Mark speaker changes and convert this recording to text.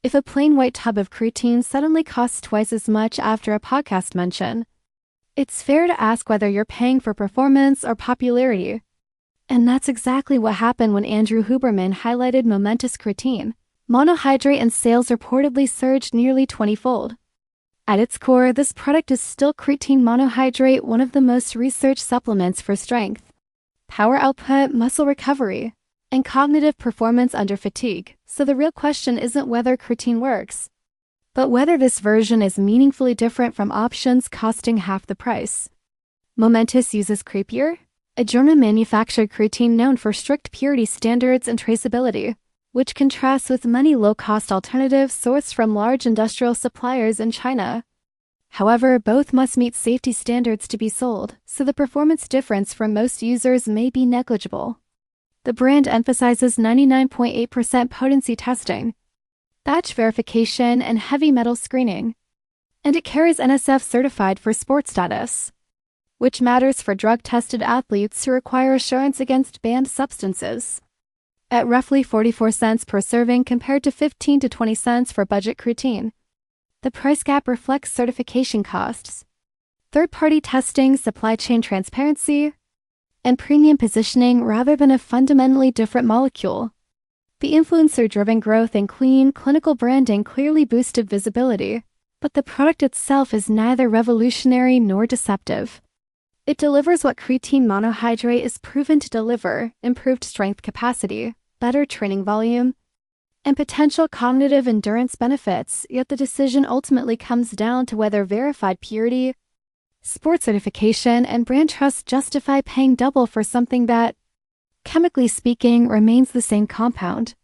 Speaker 1: if a plain white tub of creatine suddenly costs twice as much after a podcast mention, it's fair to ask whether you're paying for performance or popularity. And that's exactly what happened when Andrew Huberman highlighted Momentous Creatine Monohydrate, and sales reportedly surged nearly 20-fold. At its core, this product is still creatine monohydrate, one of the most researched supplements for strength, power output, muscle recovery, and cognitive performance under fatigue. So the real question isn't whether creatine works, but whether this version is meaningfully different from options costing half the price. Momentous uses Creepier, a German-manufactured creatine known for strict purity standards and traceability, which contrasts with many low-cost alternatives sourced from large industrial suppliers in China. However, both must meet safety standards to be sold, so the performance difference for most users may be negligible. The brand emphasizes 99.8% potency testing, batch verification, and heavy metal screening, and it carries NSF certified for sports status, which matters for drug-tested athletes who require assurance against banned substances. At roughly 44 cents per serving compared to 15 to 20 cents for budget creatine, the price gap reflects certification costs, third-party testing, supply chain transparency, and premium positioning rather than a fundamentally different molecule. The influencer-driven growth and clean, clinical branding clearly boosted visibility, but the product itself is neither revolutionary nor deceptive. It delivers what creatine monohydrate is proven to deliver: improved strength capacity, better training volume, and potential cognitive endurance benefits, yet the decision ultimately comes down to whether verified purity, sports certification, and brand trust justify paying double for something that, chemically speaking, remains the same compound.